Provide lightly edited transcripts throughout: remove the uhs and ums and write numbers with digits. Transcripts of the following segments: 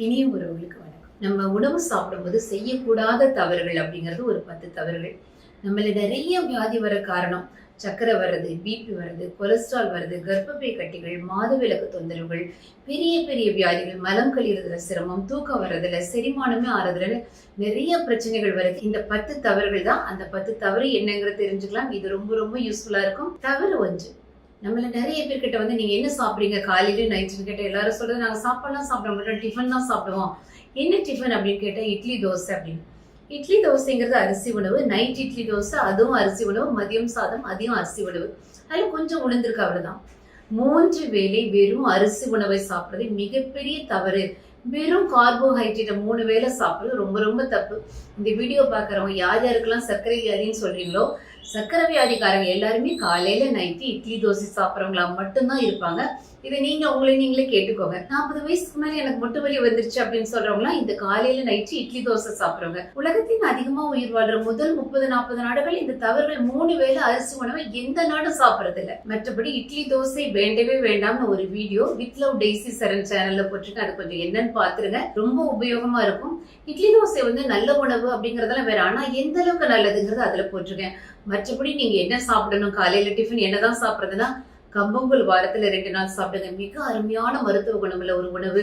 இனிய உறவுகளுக்கு வணக்கம். நம்ம உணவு சாப்பிடும்போது செய்யக்கூடாத தவறுகள் அப்படிங்கிறது ஒரு 10 தவறுகள். நம்மள நிறைய வியாதி வர காரணம் சர்க்கரை வர்றது, பிபி வர்றது, கொலஸ்ட்ரால் வருது, கர்ப்பப்பை கட்டிகள், மாதவிலக்கு தொந்தரவுகள், பெரிய பெரிய வியாதிகள், மலம் கழிறதுல சிரமம், தூக்கம் வர்றதுல, செரிமானமே ஆறதுல நிறைய பிரச்சனைகள் வருது. இந்த 10 தவறுகள் தான். அந்த 10 தவறு என்னங்கிறது தெரிஞ்சுக்கலாம். இது ரொம்ப ரொம்ப யூஸ்ஃபுல்லா இருக்கும். தவறு 1. நம்மள நிறைய பேர்கிட்ட வந்து நீங்க என்ன சாப்பிடுறீங்க காலையில நைட்னு கேட்ட எல்லாரும் சொல்றது நாங்க சாப்பாடுலாம் சாப்பிட மாட்டோம், டிஃபன் தான் சாப்பிடுவோம். என்ன டிஃபன் அப்படின்னு கேட்டா இட்லி தோசை அப்படின்னு. இட்லி தோசைங்கிறது அரிசி உணவு. நைட் இட்லி தோசை அதுவும் அரிசி உணவு, மதியம் சாதம் அதையும் அரிசி உணவு, அதுல கொஞ்சம் உளுந்திருக்கு அவ்வளவுதான். 3 வேளை வெறும் அரிசி உணவை சாப்பிடுறது மிகப்பெரிய தவறு. வெறும் கார்போஹைட்ரேட்டை 3 வேளை சாப்பிடுறது ரொம்ப ரொம்ப தப்பு. இந்த வீடியோ பாக்குறவங்க யார் யாருக்கெல்லாம் சர்க்கரை வியாதின்னு சொல்றீங்களோ, சர்க்கரை வியாதிக்காரங்க எல்லாருமே காலையில நைட்டு இட்லி தோசை சாப்பிட்றவங்களா மட்டும்தான் இருப்பாங்க. இதை நீங்க உங்களை நீங்களே கேட்டுக்கோங்க. 40 வயசுக்கு மேல எனக்கு முட்டு வலி வந்துருச்சு அப்படின்னு சொல்றவங்களாம் இந்த காலையில நைட்டு இட்லி தோசை சாப்பிடுறவங்க. உலகத்தின் அதிகமா உயிர் வாழ்ற முதல் 30-40 நாடுகள் இந்த தவறுகள் 3 வேளை அரிசி உணவை எந்த நாடும் சாப்பிடுறது இல்ல. மற்றபடி இட்லி தோசை வேண்டவே வேண்டாம்னு ஒரு வீடியோ வித் லவ் டெய்சி சரண் சேனல்ல போட்டிருக்கேன். அது கொஞ்சம் என்னன்னு பாத்துருங்க, ரொம்ப உபயோகமா இருக்கும். இட்லி தோசை வந்து நல்ல உணவு அப்படிங்கறதெல்லாம் வேற, ஆனா எந்த அளவுக்கு நல்லதுங்கிறது அதுல போட்டிருக்கேன். மற்றபடி நீங்க என்ன சாப்பிடணும், காலையில டிஃபன் என்னதான் சாப்பிடுறதுன்னா கம்பங்கூழ் வாரத்துல 2 நாள் சாப்பிடுங்க. மிக அருமையான மருத்துவ குணமுள்ள ஒரு உணவு.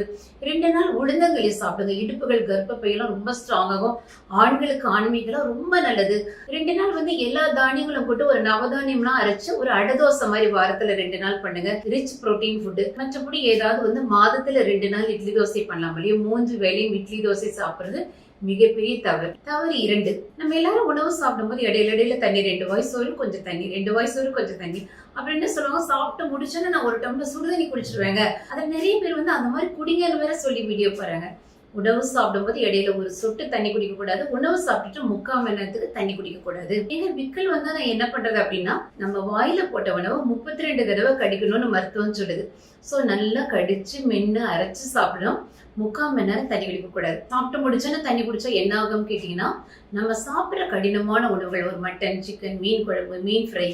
2 நாள் உளுந்தங்களி சாப்பிடுங்க. இடுப்புகள் கர்ப்பப்பையெல்லாம் ரொம்ப ஸ்ட்ராங் ஆகும். ஆண்களுக்கு ஆண்மைகளாம் ரொம்ப நல்லது. 2 நாள் வந்து எல்லா தானியங்களும் போட்டு ஒரு நவதானியம்லாம் அரைச்சு ஒரு அடதோசை மாதிரி வாரத்துல 2 நாள் பண்ணுங்க. Rich protein food. மற்றபடி ஏதாவது வந்து மாதத்துல 2 நாள் இட்லி தோசை பண்ணலாம். 3 வேளையும் இட்லி தோசை சாப்பிடுறது மிகப்பெரிய தவறு. தவறு 2. நம்ம எல்லாரும் உணவு சாப்பிடும் போது இடையில தண்ணி, 2 வாய் சோறு கொஞ்சம் தண்ணி, 2 வாய் சோறு கொஞ்சம் தண்ணி அப்படின்னு என்ன சொல்லுவாங்க, சாப்பிட்டு முடிச்சோன்னு நான் ஒரு டம்ளர் சுடுதண்ணி குடிச்சிருவேங்க. அதை நிறைய பேர் வந்து அந்த மாதிரி குடிங்கன்னு வேற சொல்லி வீடியோ போறாங்க. உணவு சாப்பிடும் போது இடையில ஒரு சொட்டு தண்ணி குடிக்க கூடாது. உணவு சாப்பிட்டுட்டு 3/4 மணி நேரத்துக்கு தண்ணி குடிக்க கூடாது. எங்க விக்கல் வந்தா நான் என்ன பண்றது அப்படின்னா, நம்ம வாயில போட்ட உணவு 32 தடவை கடிக்கணும்னு மருத்துவம் சொல்லுது. சோ நல்லா கடிச்சு மென்னு அரைச்சு சாப்பிடணும். 3/4 மணி நேரம் தண்ணி குடிக்க கூடாது. சாப்பிட்டு முடிச்சோன்னா தண்ணி குடிச்சா என்ன ஆகும் கேட்டீங்கன்னா, நம்ம சாப்பிட்ற கடினமான உணவுகள், ஒரு மட்டன், சிக்கன், மீன் குழம்பு, மீன் ஃப்ரை,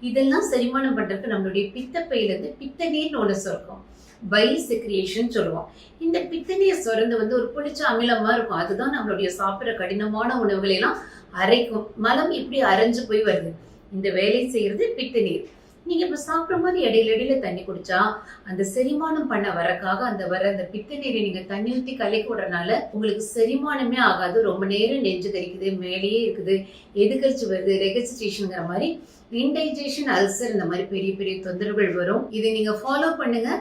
இதெல்லாம் செரிமானம் பண்றதுக்கு நம்மளுடைய பித்தப்பையில இருந்து பித்த நீர்னு ஒண்ணு சுரக்கும். பைல் செக்ரியேஷன் சொல்லுவோம். இந்த பித்த நீர் சுரந்து வந்து ஒரு புளிச்ச அமிலமா இருக்கும். அதுதான் நம்மளுடைய சாப்பிட்ற கடினமான உணவுகளை எல்லாம் அரைக்கும். மலம் இப்படி அரைஞ்சு போய் வருது. இந்த வேலை செய்யறது பித்த நீர். நீங்க இப்ப சாப்பிடும் போது இடையில தண்ணி குடிச்சா அந்த செரிமானம் பண்ண வரக்காக அந்த பித்த நீரை நீங்க தண்ணி ஊற்றி கலக்கி விடுறதுனால உங்களுக்கு செரிமானமே ஆகாது. ரொம்ப நேரம் நெஞ்சு கறிக்குது, மேலேயே இருக்குது, எதுக்கரிச்சு வருது, ரெகஸ்ட்ரேஷன்ங்கிற மாதிரி இன்டைஜேஷன், அல்சர், இந்த மாதிரி பெரிய பெரிய தொந்தரவுகள் வரும். இதை நீங்க ஃபாலோ பண்ணுங்க.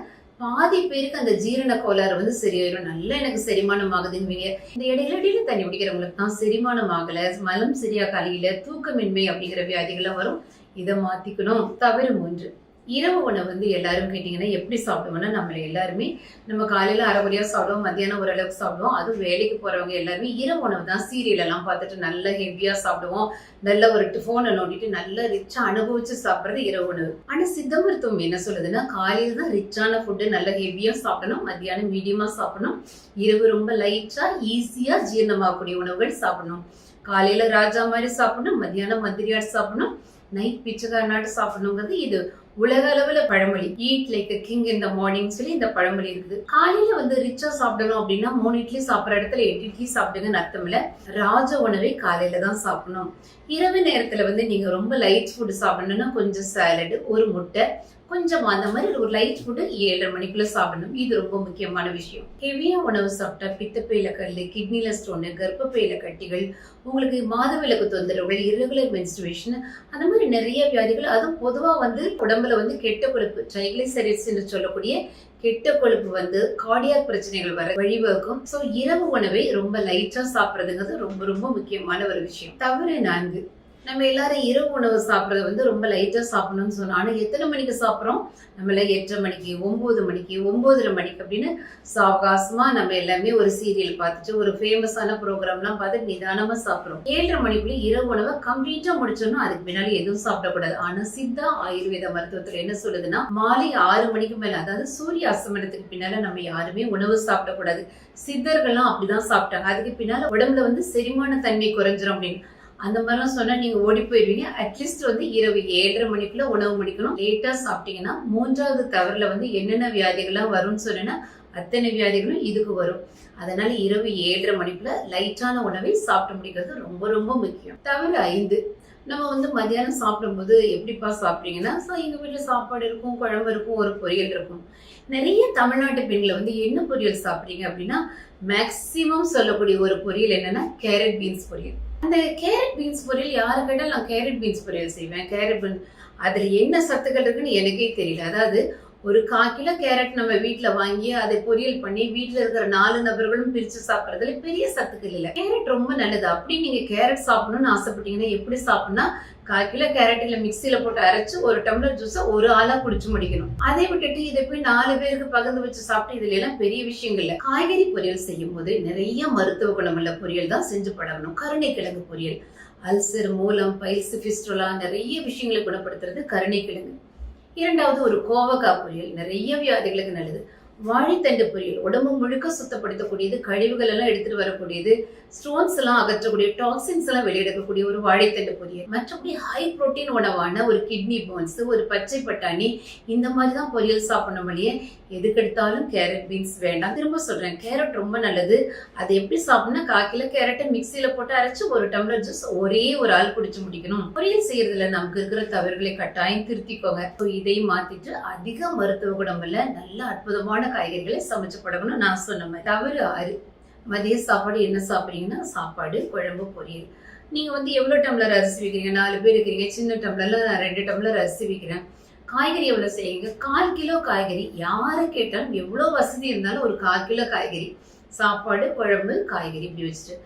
பாதி பேருக்கு அந்த ஜீரண கோளாறு வந்து சரியாயிரும். நல்லா எனக்கு செரிமானம் ஆகுதுன்னு. இந்த இடையில தண்ணி குடிக்கிறவங்களுக்கு தான் செரிமானம் ஆகல, மலம் சரியா கழியல, தூக்கமின்மை அப்படிங்கிற வியாதிகள்லாம் வரும். இதை மாத்திக்கணும். தவறு 3. இரவு உணவு வந்து எல்லாரும் கேட்டீங்கன்னா எப்படி சாப்பிடுவோம்னா, நம்மள எல்லாருமே நம்ம காலையில அரைகுறையா சாப்பிடுவோம், மத்தியானம் ஓரளவுக்கு சாப்பிடுவோம். அதுவும் வேலைக்கு போறவங்க எல்லாருமே இரவு உணவு தான். சீரியல் எல்லாம் பார்த்துட்டு நல்ல ஹெவியா சாப்பிடுவோம். நல்ல ஒரு போனை நோண்டிட்டு நல்ல ரிச்சா அனுபவிச்சு சாப்பிடுறது இரவு உணவு. ஆனா சித்த மருத்துவம் என்ன சொல்லுதுன்னா, காலையில தான் ரிச்சான ஃபுட்டு நல்ல ஹெவியா சாப்பிடணும், மத்தியானம் மீடியமா சாப்பிடணும், இரவு ரொம்ப லைட்டா ஈஸியா ஜீரணமாகக்கூடிய உணவுகள் சாப்பிடணும். காலையில ராஜா மாதிரி சாப்பிடணும், மத்தியானம் மந்திரியாடு சாப்பிடணும், நைட் பிச்சைக்காரனாட்டு சாப்பிடணுங்கிறது இது உலக அளவுல பழமொழி. Eat like a king in the morning சொல்லி இந்த பழமொழி இருக்குது. காலையில வந்து ரிச்சா சாப்பிடணும் அப்படின்னா 3 இட்லி சாப்பிட்ற இடத்துல 8 இட்லி சாப்பிடுங்கன்னு அர்த்தம் இல்ல. ராஜ உணவை காலையில தான் சாப்பிடணும். இரவு நேரத்துல வந்து நீங்க ரொம்ப லைட் ஃபுட் சாப்பிடணும்னா கொஞ்சம் சாலட், ஒரு முட்டை, கொஞ்சம் அந்த மாதிரி ஒரு லைட் ஃபுட் 7:30 மணிக்குள்ள சாப்பிடணும். இது ரொம்ப முக்கியமான விஷயம். ஹெவியா உணவு சாப்பிட்டா பித்தப்பையில கல்லு, கிட்னில ஸ்டோனு, கர்ப்பப்பையில கட்டிகள், உங்களுக்கு மாதவிலக்கு தொந்தரவுகள், irregular menstruation, அந்த மாதிரி நிறைய வியாதிகள். அதுவும் பொதுவா வந்து உடம்புல வந்து கெட்ட கொழுப்பு, ட்ரைகிளிசரைட்ஸ் என்று சொல்லக்கூடிய கெட்ட கொழுப்பு வந்து கார்டியாக் பிரச்சனைகள் வர வழிவகுக்கும். சோ இரவு உணவை ரொம்ப லைட்டா சாப்பிடுறதுங்கிறது ரொம்ப ரொம்ப முக்கியமான ஒரு விஷயம். தவறு 4. நம்ம எல்லாரும் இரவு உணவு சாப்பிட்றது வந்து ரொம்ப லைட்டா சாப்பிடணும்னு சொன்னோம். ஆனா எத்தனை மணிக்கு சாப்பிட்றோம்? நம்மள 8:30 மணிக்கு, 9 மணிக்கு, 9:30 மணிக்கு அப்படின்னு சாவகாசமா நம்ம எல்லாமே ஒரு சீரியல் பார்த்துட்டு ஒரு ஃபேமஸான ப்ரோக்ராம்லாம் பார்த்து நிதானமா சாப்பிட்றோம். 7:30 மணிக்குள்ள இரவு உணவை கம்ப்ளீட்டா முடிச்சோம்னா அதுக்கு பின்னாடி எதுவும் சாப்பிடக்கூடாது. ஆனா சித்தா ஆயுர்வேத மருத்துவத்துல என்ன சொல்லுதுன்னா, மாலை 6 மணிக்கு மேல, அதாவது சூரிய அஸ்தமனத்துக்கு பின்னால நம்ம யாருமே உணவு சாப்பிடக்கூடாது. சித்தர்கள்லாம் அப்படிதான் சாப்பிட்டாங்க. அதுக்கு பின்னால உடம்புல வந்து செரிமான தன்மை குறைஞ்சிரும் அப்படின்னு. அந்த மாதிரிலாம் சொன்னா நீங்க ஓடி போயிடுவீங்க. அட்லீஸ்ட் வந்து இரவு 7:30 மணிக்குள்ள உணவு முடிக்கணும். லேட்டா சாப்பிட்டீங்கன்னா 3வது தவறுல வந்து என்னென்ன வியாதிகள்லாம் வரும்னு சொன்னா, அத்தனை வியாதிகளும் இதுக்கு வரும். அதனால இரவு 7:30 மணிக்குள்ள லைட்டான உணவை சாப்பிட்டு முடிக்கிறது ரொம்ப ரொம்ப முக்கியம். தவிர 5, நம்ம மதியானம் சாப்பிடும்போது எப்படிப்பா சாப்பிட்றீங்கன்னா, எங்க வீட்டுல சாப்பாடு இருக்கும், குழம்பு இருக்கும், ஒரு பொரியல் இருக்கும். நிறைய தமிழ்நாட்டு பெண்களை என்ன பொரியல் சாப்பிட்றீங்க அப்படின்னா, மேக்சிமம் சொல்லக்கூடிய ஒரு பொரியல் என்னன்னா கேரட் பீன்ஸ் பொரியல். அந்த கேரட் பீன்ஸ் பொரியல் யாரு கேட்டாலும் நான் கேரட் பீன்ஸ் பொரியல் செய்வேன். கேரட் பீன்ஸ் அதுல என்ன சத்துக்கள் இருக்குன்னு எனக்கே தெரியல. அதாவது ஒரு 1/4 கிலோ கேரட் நம்ம வீட்டுல வாங்கி அதை பொரியல் பண்ணி வீட்டுல இருக்கிற 4 நபர்களும் பிரிச்சு சாப்பிடறதுல பெரிய சத்துக்கள் இல்ல. கேரட் ரொம்ப நல்லது. அப்படி நீங்க கேரட் சாப்பிடணும்னு ஆசைப்பட்டீங்கன்னா எப்படி சாப்பிடணும்னா, 1/4 கிலோ கேரட்ல மிக்சியில போட்டு அரைச்சு 1 டம்ளர் ஜூஸை ஒரு ஆளா குடிச்சு முடிக்கணும். அதை விட்டுட்டு இதை போய் 4 பேருக்கு பகிர்ந்து வச்சு சாப்பிட்டு இதுல எல்லாம் பெரிய விஷயங்கள் இல்ல. காய்கறி பொரியல் செய்யும் போது நிறைய மருத்துவ குணமுள்ள பொரியல் தான் செஞ்சு பழகணும். கருணைக்கிழங்கு பொரியல் அல்சர், மூலம், பைல்ஸ், பிஸ்டுலா நிறைய விஷயங்களை குணப்படுத்துறது கருணைக்கிழங்கு. 2வது ஒரு கோவக்காய் பொரியல் நிறைய வியாதிகளுக்கு நல்லது. வாழைத்தண்டு பொரியல் உடம்பு முழுக்க சுத்தப்படுத்தக்கூடியது, கழிவுகள் எல்லாம் எடுத்துட்டு வரக்கூடியது, ஸ்டோன்ஸ் எல்லாம் அகற்றக்கூடிய, டாக்ஸின்ஸ் எல்லாம் வெளியெடுக்கக்கூடிய ஒரு வாழைத்தண்டு பொரியல். மற்றபடி ஹை புரோட்டீன் உணவான ஒரு கிட்னி போன்ஸ், ஒரு பச்சை பட்டாணி இந்த மாதிரி தான் பொரியல் சாப்பிடணும். வழியே எதுக்கெடுத்தாலும் கேரட் பீன்ஸ் வேண்டாம். திரும்ப சொல்றேன், கேரட் ரொம்ப நல்லது. அதை எப்படி சாப்பிடணும்னா, 1/4 கிலோ கேரட்டை மிக்சியில போட்டு அரைச்சு 1 டம்ளர் ஜூஸ் ஒரே ஒரு ஆள் குடிச்சு முடிக்கணும். பொரியல் செய்யறதுல நமக்கு இருக்கிற தவறுகளை கட்டாயம் திருத்திக்கோங்க. இதையும் மாத்திட்டு அதிக மருத்துவ குணமுள்ள நல்ல அற்புதமான காய்கறிகளை சமைச்சு பழகணும். நான் சொன்ன மாதிரி. தவறு 6, மதிய சாப்பாடு என்ன சாப்பிடுறீங்கன்னா, சாப்பாடு, குழம்பு, பொரியல். நீங்க எவ்வளவு டம்ளர் அரிசி வைக்கிறீங்க? 4 பேர் இருக்கிறீங்க. சின்ன டம்ளர்ல நான் 2 டம்ளர் அரிசி வைக்கிறேன். காய்கறி எவ்வளவு செய்யுங்க? 1/4 கிலோ காய்கறி. யாரை கேட்டாலும் எவ்வளவு வசதி இருந்தாலும் ஒரு 1/4 கிலோ காய்கறி, சாப்பாடு, குழம்பு, காய்கறி இப்படி வச்சுட்டு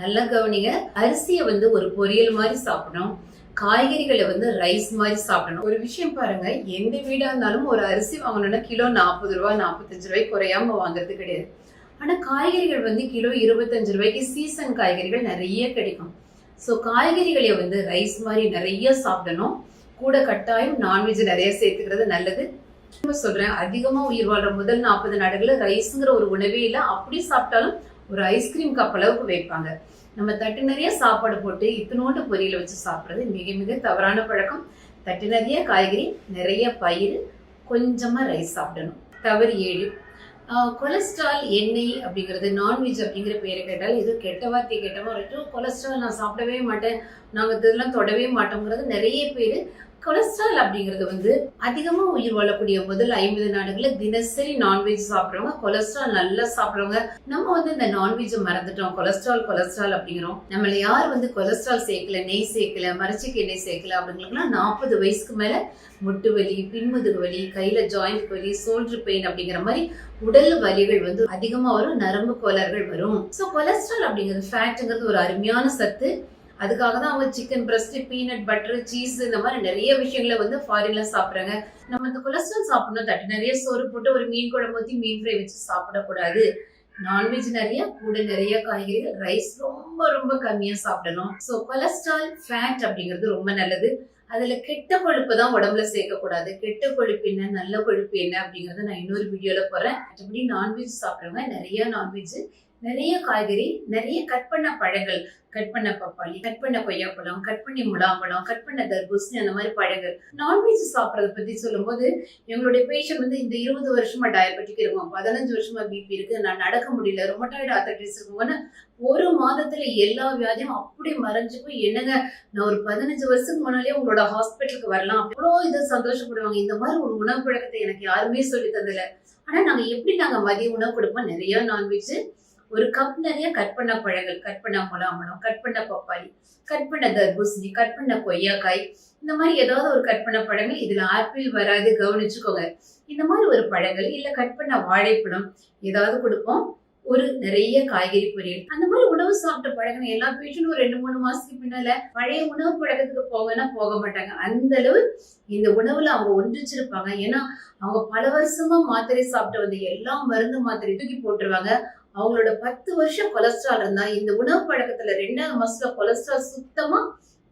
நல்லா கவனிங்க. அரிசியை ஒரு பொரியல் மாதிரி சாப்பிடணும். காய்கறிகளை ரைஸ் மாதிரி சாப்பிடணும். ஒரு விஷயம் பாருங்க, எந்த வீடா இருந்தாலும் ஒரு அரிசி வாங்கணும்னா கிலோ 40 ரூபாய் 45 ரூபாய் குறையாம வாங்குறது கிடையாது. ஆனா காய்கறிகள் கிலோ 25 ரூபாய்க்கு சீசன் காய்கறிகள் நிறைய கிடைக்கும். சோ காய்கறிகளை ரைஸ் மாதிரி நிறைய சாப்பிடணும். கூட கட்டாயம் நான்வெஜ் நிறைய சேர்த்துக்கிறது நல்லது. சொல்றேன், அதிகமா உயிர் வாழ்ற முதல் 40 நாடுகள்ல ரைஸ்ங்கிற ஒரு உணவே இல்லை. அப்படி சாப்பிட்டாலும் ஒரு ஐஸ்கிரீம் கப் அளவுக்கு வைப்பாங்க. நம்ம தட்டு நிறைய சாப்பாடு போட்டு இத்தனோண்டு பொரியல வச்சு சாப்பிடுறது மிக மிக தவறான பழக்கம். தட்டு நிறைய காய்கறி, நிறைய பயிர், கொஞ்சமா ரைஸ் சாப்பிடணும். தவறு 7, கொலஸ்ட்ரால், எண்ணெய் அப்படிங்கிறது நான்வெஜ் அப்படிங்கிற பேரை கேட்டால் ஏதோ கெட்ட வார்த்தை கேட்டவா கொலஸ்ட்ரால் நான் சாப்பிடவே மாட்டேன், நாங்க இதெல்லாம் தொடவே மாட்டோங்கிறது நிறைய பேரு. கொலஸ்ட்ரால் அப்படிங்கிறது அதிகமா உயிர் வாழக்கூடிய முதல் 50 நாடுகள்ல தினசரி நான்வெஜ் சாப்பிடுறவங்க, கொலஸ்ட்ரால் நல்லா சாப்பிடுறவங்க. நம்ம இந்த நான்வெஜ் மறந்துட்டோம். கொலஸ்ட்ரால் அப்படிங்கிறோம். நம்மள யார் கொலஸ்ட்ரால் சேர்க்கல, நெய் சேர்க்கல, மரச்சிக்கு எண்ணெய் சேர்க்கல அப்படிங்களுக்குலாம் 40 வயசுக்கு மேல முட்டு வலி, பின்முதுகு வலி, கையில ஜாயிண்ட் வலி, சோல்டர் பெயின் அப்படிங்கிற மாதிரி உடல் வலிகள் அதிகமா வரும். நரம்பு கோளாறுகள் வரும். சோ கொலஸ்ட்ரால் அப்படிங்கிறது ஃபேட்ங்கிறது ஒரு அருமையான சத்து. அதுக்காக தான் அவங்க chicken breast, peanut butter, cheese இந்த மாதிரி நிறைய விஷயங்களை ஃபாரின்ல சாப்பிடுறாங்க. நம்ம இந்த கொலஸ்ட்ரால் சாப்பிடணும். தட்டு நிறைய சோறு போட்டு ஒரு மீன் குழம்பு ஊற்றி மீன் ஃப்ரை வச்சு சாப்பிடக்கூடாது. நான்வெஜ் நிறைய, கூட நிறைய காய்கறிகள், ரைஸ் ரொம்ப ரொம்ப கம்மியா சாப்பிடணும். சோ கொலஸ்ட்ரால், ஃபேட் அப்படிங்கிறது ரொம்ப நல்லது. அதுல கெட்ட கொழுப்பு தான் உடம்புல சேர்க்க கூடாது. கெட்ட கொழுப்பு என்ன, நல்ல கொழுப்பு என்ன அப்படிங்கறத நான் இன்னொரு வீடியோல போறேன். மற்றபடி நான்வெஜ் சாப்பிடுறவங்க நிறைய நான்வெஜ், நிறைய காய்கறி, நிறைய கட் பண்ண பழங்கள், கட் பண்ண பப்பாளி, கட் பண்ண கொய்யாப்பழம், கட் பண்ணி முலாம்பழம், கட் பண்ண தர்பூசணி, அந்த மாதிரி பழங்கள். நான்வெஜ் சாப்பிடறத பத்தி சொல்லும் போது எங்களுடைய பேஷண்ட் இந்த 20 வருஷமா டயபெட்டிக் இருக்கும், 15 வருஷமா பிபி இருக்கு, நான் நடக்க முடியல, ரொமட்டாய்டு ஆர்த்ரைட்டிஸ் இருக்குன்னு ஒரு மாதத்துல எல்லா வியாதியும் அப்படி மறைஞ்சு போய், என்னங்க நான் ஒரு 15 வருஷத்துக்கு முன்னாலே உங்களோட ஹாஸ்பிட்டலுக்கு வரலாம், அவ்வளோ இது சந்தோஷப்படுவாங்க. இந்த மாதிரி ஒரு உணவு பழக்கத்தை எனக்கு யாருமே சொல்லி தந்தல. ஆனா நாங்க மதிய உணவு கொடுப்போம். நிறைய நான்வெஜ், ஒரு கப் நிறைய கட் பண்ண பழங்கள், கட் பண்ண முலாம்பழம், கட் பண்ண பப்பாளி, கட் பண்ண தர்பூசணி, கட் பண்ண கொய்யாக்காய், இந்த மாதிரி ஏதாவது ஒரு கட் பண்ண பழங்கள். இதுல ஆப்பிள் வராது, கவனிச்சுக்கோங்க. இந்த மாதிரி ஒரு பழங்கள், இல்ல கட் பண்ண வாழைப்பழம் ஏதாவது கொடுப்போம். ஒரு நிறைய காய்கறி பொரியல், அந்த மாதிரி உணவு சாப்பிட்ட பழக்கம் எல்லா பேஷண்டும் ஒரு 2-3 மாசத்துக்கு பின்னால பழைய உணவு பழக்கத்துக்கு போங்கன்னா போக மாட்டாங்க. அந்த அளவு இந்த உணவுல அவங்க ஒன்றிச்சிருப்பாங்க. ஏன்னா அவங்க பல வருஷமா மாத்திரை சாப்பிட்டு வந்து எல்லா மருந்து மாத்திரை தூக்கி போட்டுருவாங்க. அவங்களோட 10 வருஷம் கொலஸ்ட்ரால் இருந்தா இந்த உணவு பழக்கத்துல 2வது மாசத்துல கொலஸ்ட்ரால் சுத்தமா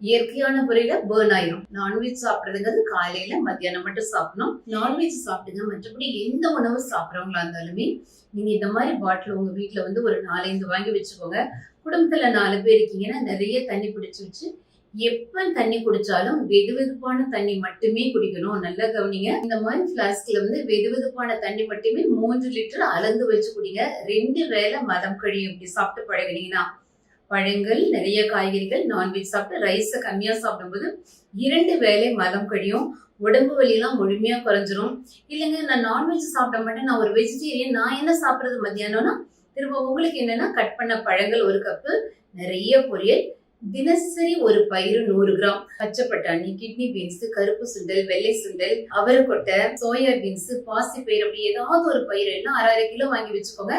இயற்கையான முறையில பேர்ன் ஆயிரும். நான்வெஜ் சாப்பிடுறதுங்கிறது காலையில மத்தியானம் மட்டும் சாப்பிடணும். நான்வெஜ் சாப்பிடுங்க. மற்றபடி எந்த உணவு சாப்பிட்றவங்களா இருந்தாலுமே நீங்க இந்த மாதிரி பாட்டில் உங்க வீட்டுல ஒரு 4-5 வாங்கி வச்சுக்கோங்க. குடும்பத்துல 4 பேர் இருக்கீங்கன்னா நிறைய தண்ணி பிடிச்சு வச்சு எப்ப தண்ணி குடிச்சாலும் வெதுவெதுப்பான தண்ணி மட்டுமே குடிக்கணும். நல்லா கவனிங்க. இந்த மாதிரி பிளாஸ்க்ல வந்து வெதுவெதுப்பான தண்ணி மட்டுமே 3 லிட்டர் அளந்து வச்சு குடிங்க. 2 வேளை மதம் கழியும். இப்படி சாப்பிட்டு பழகினீங்கன்னா பழங்கள், நிறைய காய்கறிகள், நான்வெஜ் சாப்பிட்டு ரைஸ கம்மியா சாப்பிடும்போது 2 வேளை மதம் கழியும். உடம்பு வலியெல்லாம் முழுமையா குறைஞ்சிரும். இல்லைங்க நான் நான்வெஜ் சாப்பிட மாட்டேன், நான் ஒரு வெஜிடேரியன், நான் என்ன சாப்பிடுறது மத்தியானம்னா, திரும்ப உங்களுக்கு என்னன்னா கட் பண்ண பழங்கள் 1 கப்பு, நிறைய பொரியல், தினசரி ஒரு பயிறு 100 கிராம், பச்சை பட்டாணி, கிட்னி பீன்ஸ், கருப்பு சுண்டல், வெள்ளை சுண்டல், அவரைக்கொட்டை, சோயா பீன்ஸ், பாசி பயிர், அப்படி ஏதாவது ஒரு பயிர் எல்லாம் 1/2 கிலோ வாங்கி வச்சுக்கோங்க.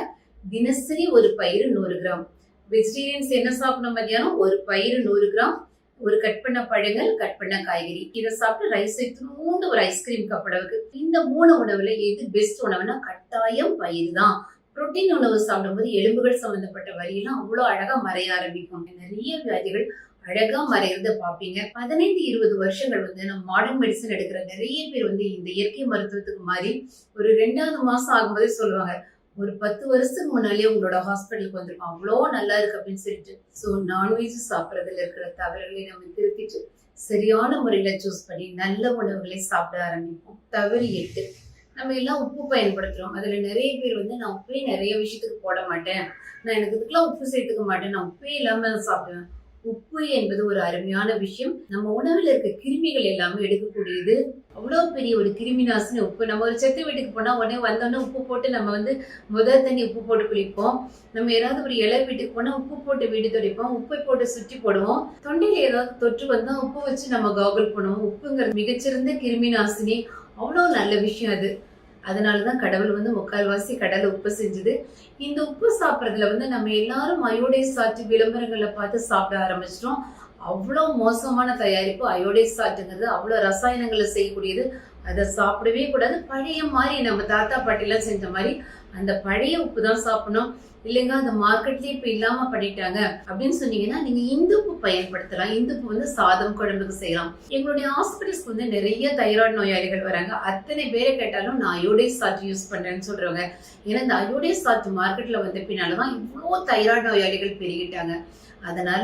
தினசரி ஒரு பயிறு 100 கிராம். வெஜிடேரியன்ஸ் என்ன சாப்பிடணும் மத்தியானம்? ஒரு பயிறு 100 கிராம், ஒரு கட் பண்ண பழங்கள், கட் பண்ண காய்கறி, இதை சாப்பிட்டு ரைஸ் எடுத்துட்டு ஒரு ஐஸ்கிரீம் கப் அளவுக்கு. இந்த 3 உணவுல எது பெஸ்ட் உணவுனா கட்டாயம் பயிர் தான். புரோட்டீன் உணவு சாப்பிடும்போது எலும்புகள் சம்பந்தப்பட்ட வலியெல்லாம் அவ்வளோ அழகா மறைய ஆரம்பிக்கும். நிறைய வியாதிகள் அழகா மறையறத பாப்பீங்க. 15-20 வருஷங்கள் வந்து நம்ம மாடர்ன் மெடிசன் எடுக்கிற நிறைய பேர் வந்து இந்த இயற்கை மருத்துவத்துக்கு மாறி ஒரு 2வது மாசம் ஆகும்போதே சொல்லுவாங்க, ஒரு 10 வருஷத்துக்கு முன்னாலேயே உங்களோட ஹாஸ்பிட்டலுக்கு வந்திருக்கோம், அவ்வளோ நல்லா இருக்கு அப்படின்னு சொல்லிட்டு. ஸோ நான்வெஜ் சாப்பிட்றதுல இருக்கிற தவறுகளை நம்ம திருத்திட்டு சரியான முறையில சூஸ் பண்ணி நல்ல உணவுகளை சாப்பிட ஆரம்பிப்போம். தவறு 8, நம்ம எல்லாம் உப்பு பயன்படுத்துறோம். அதுல நிறைய பேர் வந்து நான் உப்பே நிறைய விஷயத்துக்கு போட மாட்டேன், நான் எனக்கு இதுக்கெல்லாம் உப்பு சேர்த்துக்க மாட்டேன், நான் உப்பே இல்லாம சாப்பிடுவேன். உப்பு என்பது ஒரு அருமையான விஷயம். நம்ம உணவுல இருக்க கிருமிகள் எல்லாமே எடுக்கக்கூடியது. அவ்வளவு பெரிய ஒரு கிருமி நாசினி உப்பு. நம்ம ஒரு செத்து வீட்டுக்கு போனா உடனே வந்தோடனே உப்பு போட்டு நம்ம வந்து முதல் தண்ணி உப்பு போட்டு குளிப்போம். நம்ம ஏதாவது ஒரு இலை வீட்டுக்கு போனா உப்பு போட்டு வீடு துடைப்போம், உப்பை போட்டு சுற்றி போடுவோம். தொண்டையில ஏதாவது தொற்று வந்தா உப்பு வச்சு நம்ம காகுல் பண்ணுவோம். உப்புங்கிறது மிகச்சிறந்த கிருமி நாசினி, அவ்வளோ நல்ல விஷயம் அது. அதனாலதான் கடவுள் வந்து 3/4 கடலை உப்பு செஞ்சது. இந்த உப்பு சாப்பிட்றதுல வந்து நம்ம எல்லாரும் அயோடைஸ் சால்ட் விளம்பரங்களை பார்த்து சாப்பிட ஆரம்பிச்சிட்டோம். அவ்வளோ மோசமான தயாரிப்பு அயோடைஸ் சால்ட்டுங்கிறது, அவ்வளோ ரசாயனங்களை செய்யக்கூடியது. அதை சாப்பிடவே கூடாது. பழைய மாதிரி நம்ம தாத்தா பாட்டிலாம் செஞ்ச மாதிரி அந்த பழைய உப்பு தான் சாப்பிடணும். இல்லைங்க அந்த மார்க்கெட்லயே இப்ப இல்லாம பண்ணிட்டாங்க அப்படின்னு சொன்னீங்கன்னா நீங்க இந்துப்பு பயன்படுத்தலாம். இந்துப்பு வந்து சாதம் குழம்புக்கு செய்யலாம். எங்களுடைய ஹாஸ்பிட்டல்ஸ்க்கு வந்து நிறைய தைராய்டு நோயாளிகள் வராங்க. அத்தனை பேரை கேட்டாலும் நான் அயோடைஸ் சால்ட் யூஸ் பண்றேன்னு சொல்றவங்க. ஏன்னா இந்த அயோடைஸ் சால்ட் மார்க்கெட்ல வந்த பின்னாலதான் இவ்வளோ தைராய்டு நோயாளிகள் பெருகிட்டாங்க. அதனால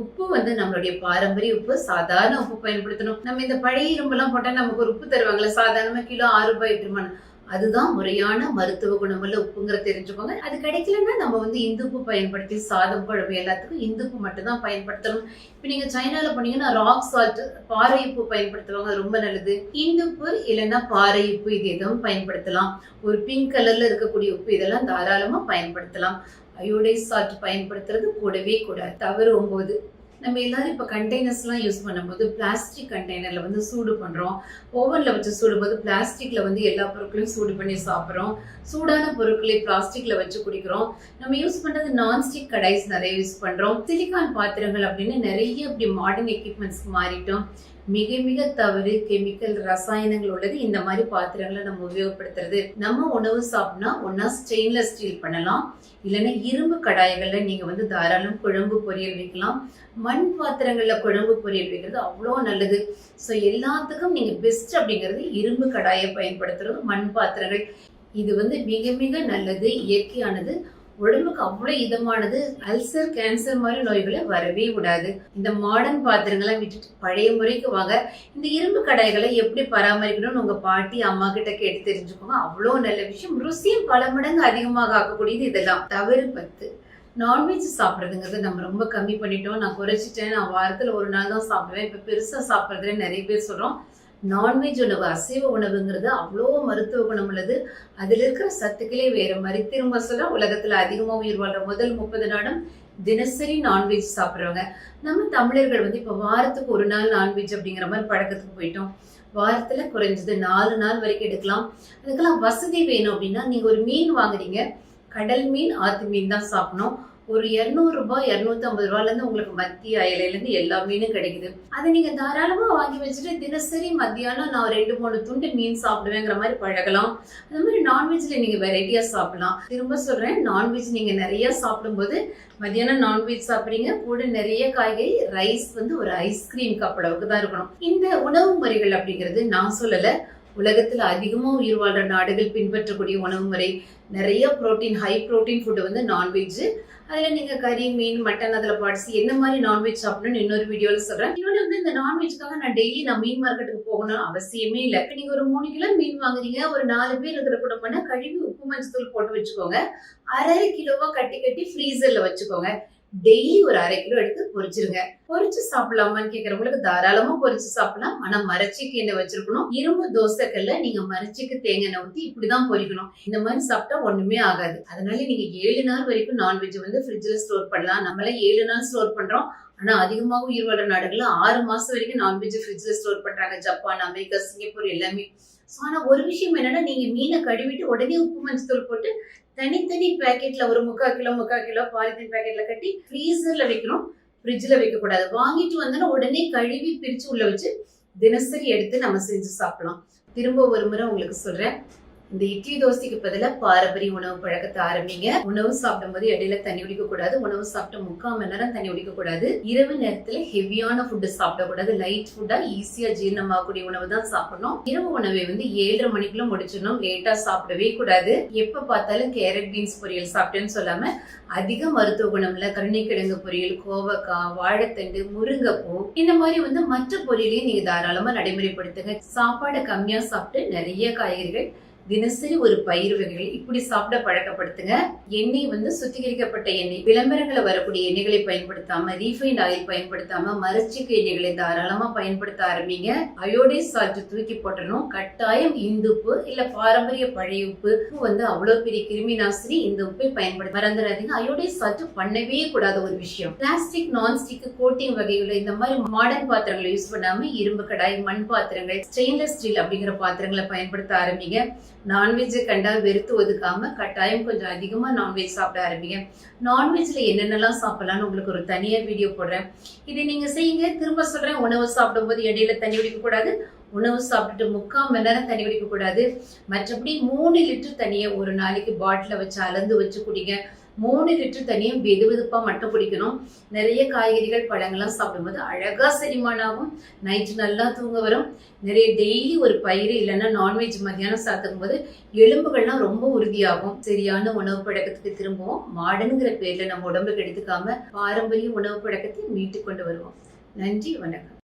உப்பு வந்து நம்மளுடைய பாரம்பரிய உப்பு, சாதாரண உப்பு பயன்படுத்தணும். நம்ம இந்த பழைய இரும்பெல்லாம் போட்டா நமக்கு ஒரு உப்பு தருவாங்களே, சாதாரணமா கிலோ 6 ரூபாய் 8 ரூபாய், அதுதான் முறையான மருத்துவ குணமுள்ள உப்புங்கிற தெரிஞ்சுக்கோங்க. அது கிடைக்கலன்னா நம்ம வந்து இந்துப்பு பயன்படுத்தி சாதம் குழம்பு எல்லாத்துக்கும் இந்துப்பு மட்டும் தான் பயன்படுத்தணும். இப்ப நீங்க சைனால போனீங்கன்னா ராக் சால்ட், பாறை உப்பு பயன்படுத்துவாங்க, ரொம்ப நல்லது. இந்துப்பு இல்லைன்னா பாறை உப்பு, இது எதுவும் பயன்படுத்தலாம். ஒரு பிங்க் கலர்ல இருக்கக்கூடிய உப்பு, இதெல்லாம் தாராளமா பயன்படுத்தலாம். அயோடைஸ் சால்ட் பயன்படுத்துறது கூடவே கூடாது. தவறு 9, நம்ம எல்லாரும் இப்ப கண்டெய்னர்ஸ் எல்லாம் யூஸ் பண்ணும்போது பிளாஸ்டிக் கண்டெய்னர்ல வந்து சூடு பண்றோம். ஓவன்ல வச்சு சூடும்போது பிளாஸ்டிக்ல வந்து எல்லா பொருட்களையும் சூடு பண்ணி சாப்பிட்றோம். சூடான பொருட்களை பிளாஸ்டிக்ல வச்சு குடிக்கிறோம். நம்ம யூஸ் பண்றது நான்ஸ்டிக் கடாய்ஸ் நிறைய யூஸ் பண்றோம். சிலிகான் பாத்திரங்கள் அப்படின்னு நிறைய இப்படி மாடர்ன் எக்யூப்மெண்ட்ஸ்க்கு மாறிட்டோம். மிக மிக தவறு. கெமிக்கல் ரசாயனங்கள் உள்ளது இந்த மாதிரி பாத்திரங்களை நம்ம உபயோகப்படுத்துறது. நம்ம உணவு சாப்பிடனா ஒன்னா ஸ்டெயின்லெஸ் ஸ்டீல் பண்ணலாம், இல்லைன்னா இரும்பு கடாய்கள்ல நீங்க வந்து தாராளம் குழம்பு பொரியல் வைக்கலாம். மண் பாத்திரங்கள்ல குழம்பு பொரியல் வைக்கிறது அவ்வளோ நல்லது. ஸோ எல்லாத்துக்கும் நீங்க பெஸ்ட் அப்படிங்கிறது இரும்பு கடாயை பயன்படுத்துறது, மண் பாத்திரங்கள். இது வந்து மிக மிக நல்லது, இயற்கையானது, உடம்புக்கு அவ்வளவு இதமானது. அல்சர், கேன்சர் மாதிரி நோய்களை வரவே விடாது. இந்த மாடர்ன் பாத்திரங்களை விட்டுட்டு பழைய முறைக்கு வாங்க. இந்த இரும்பு கடாய்களை எப்படி பராமரிக்கணும்னு உங்க பாட்டி அம்மா கிட்ட கேட்டு தெரிஞ்சுக்கோங்க. அவ்வளவு நல்ல விஷயம். ருசியும் பல மடங்கு அதிகமாக ஆக்கக்கூடியது இதெல்லாம். தவறு 10, நான்வெஜ் சாப்பிட்றதுங்கிறது நம்ம ரொம்ப கம்மி பண்ணிட்டோம். நான் குறைச்சிட்டேன், நான் வாரத்துல ஒரு நாள் தான் சாப்பிடுவேன், இப்ப பெருசா சாப்பிட்றதுல நிறைய பேர் சொல்றோம். நான்வெஜ் உணவு, அசைவ உணவுங்கிறது அவ்வளோ மருத்துவ குணம் உள்ளது. அதுல இருக்கிற சத்துக்களே வேற மாதிரி. திரும்ப சொல்ல, உலகத்துல அதிகமா உயிர் வாழ்ற முதல் 30 நாடும் தினசரி நான்வெஜ் சாப்பிட்றவங்க. நம்ம தமிழர்கள் வந்து இப்ப வாரத்துக்கு ஒரு நாள் நான்வெஜ் அப்படிங்கிற மாதிரி பழக்கத்துக்கு போயிட்டோம். வாரத்துல குறைஞ்சது 4 நாள் வரைக்கும் எடுக்கலாம். அதுக்கெல்லாம் வசதி வேணும் அப்படின்னா நீங்க ஒரு மீன் வாங்குறீங்க, கடல் மீன், ஆத்து மீன் தான் சாப்பிடணும். ஒரு 200 ரூபாய் 250 ரூபாயில இருந்து உங்களுக்கு மத்தி அயலையில இருந்து எல்லா மீனும் கிடைக்குது. அதை நீங்க தாராளமா வாங்கி வச்சுட்டு தினசரி மத்தியானம் நான் 2-3 துண்டு மீன் சாப்பிடுவேங்கிற மாதிரி பழகலாம். அந்த மாதிரி நான்வெஜ்ல நீங்க வெரைட்டியா சாப்பிடலாம். திரும்ப சொல்றேன், நான்வெஜ் நீங்க நிறைய சாப்பிடும்போது மத்தியானம் நான்வெஜ் சாப்பிடுறீங்க, கூட நிறைய காய்கறி, ரைஸ் வந்து ஒரு ஐஸ்கிரீம் கப் அளவுக்கு தான் இருக்கணும். இந்த உணவு முறைகள் அப்படிங்கிறது நான் சொல்லல, உலகத்துல அதிகமா உயிர் வாழ்ற நாடுகள் பின்பற்றக்கூடிய உணவு முறை. நிறைய புரோட்டீன், ஹை புரோட்டீன் ஃபுட் வந்து நான்வெஜ். அதுல நீங்க கறி, மீன், மட்டன், அதுல பார்ட்ஸ் என்ன மாதிரி நான்வெஜ் சாப்பிடணும்னு இன்னொரு வீடியோல சொல்றேன். இன்னொன்று வந்து இந்த நான்வெஜ்க்காக நான் டெய்லி மீன் மார்க்கெட்டுக்கு போகணும் அவசியமே இல்லை. இப்ப நீங்க ஒரு 3 கிலோ மீன் வாங்குறீங்க, ஒரு 4 பேர் இருக்கிற குடும்பம்னா கழுவி உப்பு மஞ்சத்தூள் போட்டு வச்சுக்கோங்க. அரை கிலோவா கட்டி கட்டி ஃப்ரீசர்ல வச்சுக்கோங்க. டெய்லி ஒரு 1/2 கிலோ எடுத்து பொரிச்சிருங்க. பொரிச்சு சாப்பிடலாமான்னு கேக்குறவங்களுக்கு தாராளமா பொரிச்சு சாப்பிடலாம். ஆனா மரச்சிக்கு எண்ணெய் வச்சிருக்கணும். இரும்பு தோசைக்கல்ல நீங்க மரச்சிக்கு தேங்காய் எண்ணெய் ஊத்தி இப்படிதான் பொரிக்கணும். இந்த மாதிரி சாப்பிட்டா ஒண்ணுமே ஆகாது. அதனால நீங்க 7 நாள் வரைக்கும் நான்வெஜ் வந்து ஃப்ரிட்ஜ்ல ஸ்டோர் பண்ணலாம். நம்மள 7 நாள் ஸ்டோர் பண்றோம். ஆனா அதிகமாக உயிர் வாழ்ற நாடுகள்ல 6 மாசம் வரைக்கும் நான்வெஜ் ஃப்ரிட்ஜ்ல ஸ்டோர் பண்றாங்க. ஜப்பான், அமெரிக்கா, சிங்கப்பூர் எல்லாமே. ஆனா ஒரு விஷயம் என்னன்னா, நீங்க மீனை கழுவிட்டு உடனே உப்பு மஞ்சத்தூள் போட்டு தனித்தனி பேக்கெட்ல ஒரு 3/4 கிலோ பாலித்தீன் பேக்கெட்ல கட்டி ஃப்ரீசர்ல வைக்கணும். ஃப்ரிட்ஜ்ல வைக்க கூடாது. வாங்கிட்டு வந்தோன்னா உடனே கழுவி பிரிச்சு உள்ள வச்சு தினசரி எடுத்து நம்ம செஞ்சு சாப்பிடலாம். திரும்ப ஒரு முறை உங்களுக்கு சொல்றேன், இந்த இட்லி தோசைக்கு பதிலா பாரம்பரிய உணவு பழக்கத்தை ஆரம்பிங்க. உணவு சாப்பிடும் போது இடையில தண்ணி குடிக்க கூடாது. உணவு சாப்பிட்ட 3/4 மணி நேரம் தண்ணி குடிக்க கூடாது. இரவு நேரத்துல ஹெவியான ஃபுட் சாப்பிடக்கூடாது. லைட் ஃபுட்டா ஈஸியா ஜீரணமாகக்கூடிய உணவு தான் சாப்பிடணும். இரவு உணவை வந்து 7:30 மணிக்குள்ள முடிச்சிடணும். லேட்டா சாப்பிடவே கூடாது. எப்ப பார்த்தாலும் கேரட் பீன்ஸ் பொரியல் சாப்பிட்டேன்னு சொல்லாம அதிக மருத்துவ குணம்ல கருணைக்கிழங்கு பொரியல், கோவக்காய், வாழைத்தண்டு, முருங்கைப்பூ இந்த மாதிரி வந்து மற்ற பொரியலையும் நீங்க தாராளமா நடைமுறைப்படுத்துங்க. சாப்பாடை கம்மியா சாப்பிட்டு நிறைய காய்கறிகள், தினசரி ஒரு பயிர் வகைகள் இப்படி சாப்பிட பழக்கப்படுத்துங்க. எண்ணெய் வந்து சுத்திகரிக்கப்பட்ட எண்ணெய், விளம்பரங்களை வரக்கூடிய எண்ணெய்களை பயன்படுத்தாம, ரீஃபைண்ட் ஆயில் பயன்படுத்தாம மரச்சிக்கு எண்ணெய்களை தாராளமா பயன்படுத்த ஆரம்பிங்க. அயோடைஸ் சால்ட் தூக்கி போட்டணும். கட்டாயம் இந்துப்பு இல்ல பாரம்பரிய பழைய உப்பு வந்து அவ்வளவு பெரிய கிருமி நாசினி. இந்த உப்பை பயன்படுத்த மறந்துடாதீங்க. அயோடைஸ் சால்ட் பண்ணவே கூடாத ஒரு விஷயம். பிளாஸ்டிக், நான்ஸ்டிக், கோட்டிங் வகைகள் இந்த மாதிரி மாடர்ன் பாத்திரங்களை யூஸ் பண்ணாம இரும்பு கடாய், மண் பாத்திரங்கள், ஸ்டெயின்லெஸ் ஸ்டீல் அப்படிங்கிற பாத்திரங்களை பயன்படுத்த ஆரம்பிங்க. நான்வெஜ் கண்டா வெறுத்து ஒதுக்காம கட்டாயம் கொஞ்சம் அதிகமா நான்வெஜ் சாப்பிட ஆரம்பிங்க. நான்வெஜ்ல என்னென்னலாம் சாப்பிடலாம்னு உங்களுக்கு ஒரு தனியா வீடியோ போடுறேன். இதை நீங்க செய்யுங்க. திரும்ப சொல்றேன், உணவு சாப்பிடும் போது இடையில தண்ணி குடிக்க கூடாது. உணவு சாப்பிட்டுட்டு 3/4 மணி நேரம் தண்ணி குடிக்க கூடாது. மற்றபடி 3 லிட்டர் தண்ணியை ஒரு நாளைக்கு பாட்டில வச்சு அளந்து வச்சு குடிங்க. 3 லிட்டர் தண்ணியும் வெது வெதுப்பா மட்டும் குடிக்கணும். நிறைய காய்கறிகள், பழங்கள்லாம் சாப்பிடும்போது அழகா செரிமானாகும். நைட்டு நல்லா தூங்க வரும். நிறைய டெய்லி ஒரு பயிர் இல்லைன்னா நான்வெஜ் மத்தியானம் சாப்பிடும் போது எலும்புகள்லாம் ரொம்ப உறுதியாகும். சரியான உணவு பழக்கத்துக்கு திரும்பவும் மாடர்னுங்கிற பேர்ல நம்ம உடம்புக்கு எடுத்துக்காம பாரம்பரிய உணவு பழக்கத்தை மீட்டு கொண்டு வருவோம். நன்றி, வணக்கம்.